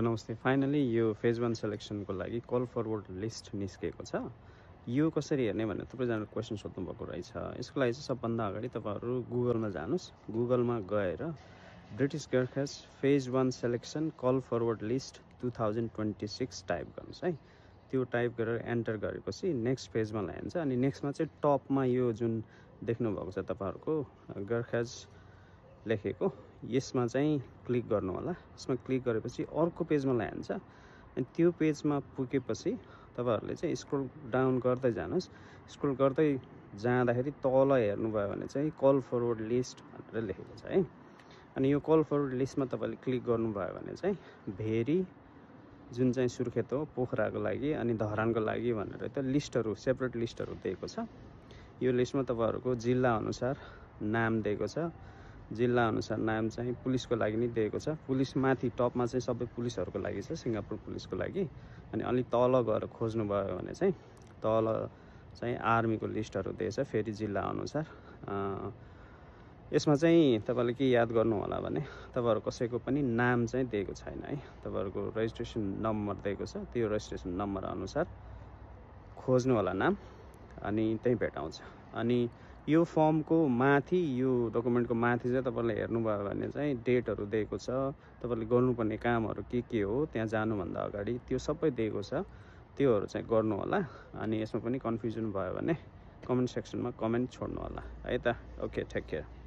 सबैको नमस्ते। फाइनली यो फेज 1 सेलेक्सनको लागि कल फरवर्ड लिस्ट निस्केको छ। यो कसरी हेर्ने भनेर थुप्रैजनाले क्वेसन सोध्नु भएको रहेछ। यसको लागि चाहिँ सबभन्दा अगाडि तपाईहरु गुगलमा जानुस्। गुगलमा गएर British Gurkhas phase 1 selection call forward list 2026 type गर्नुस् है। त्यो टाइप गरेर एन्टर गरेपछि नेक्स्ट पेजमा लान्छ। अनि नेक्स्टमा चाहिँ टपमा यो जुन देख्नु भएको छ तपाईहरुको गोर्खास लेखेको, यसमा चाहिँ क्लिक गर्नु होला। यसमा क्लिक गरेपछि अर्को पेजमा लान्छ। अनि त्यो पेजमा पुगेपछि तपाईहरुले चाहिँ स्क्रोल डाउन गर्दै जानुस्। स्क्रोल गर्दै जाँदाखेरि तल हेर्नुभयो भने चाहिँ कल फरवर्ड लिस्ट भनेर लेखेको छ है। अनि यो कल फरवर्ड लिस्टमा तपाईले क्लिक गर्नुभयो भने चाहिँ भेरी जुन चाहिँ सुर्खेत हो, पोखराको लागि अनि धरानको लागि भनेर त लिस्टहरु सेपरेट लिस्टहरु दिएको छ। यो लिस्टमा तपाईहरुको जिल्ला अनुसार नाम दिएको छ। जिल्ला अनुसार नाम चाहिँ पुलिसको लागि नि दिएको छ। पुलिस माथि टपमा चाहिँ सबै पुलिसहरुको लागि छ, सिंगापुर पुलिसको लागि। अनि अलि तल गएर खोज्नु भयो भने चाहिँ तल चाहिँ आर्मीको लिस्टहरु दिएछ फेरि जिल्ला अनुसार। यसमा चाहिँ तपाईले के याद गर्नु होला भने तपाईहरु कसैको पनि नाम चाहिँ दिएको छैन है। तपाईहरुको रेजिस्ट्रेसन नम्बर दिएको छ, त्यो रेजिस्ट्रेसन नम्बर अनुसार खोज्नु होला नाम अनि त्यही भेटाउँछ। अनि यो फर्मको माथि यो डकुमेन्टको माथि चाहिँ तपाईले हेर्नुभयो भने चाहिँ डेटहरु दिएको छ, तपाईले गर्नुपर्ने कामहरु के हो त्यहाँ जानुभन्दा अगाडि त्यो सबै दिएको छ। त्योहरु चाहिँ गर्नु होला। अनि यसमा पनि कन्फ्युजन भयो भने कमेन्ट सेक्सनमा कमेन्ट छोड्नु होला है त। Okay, take care.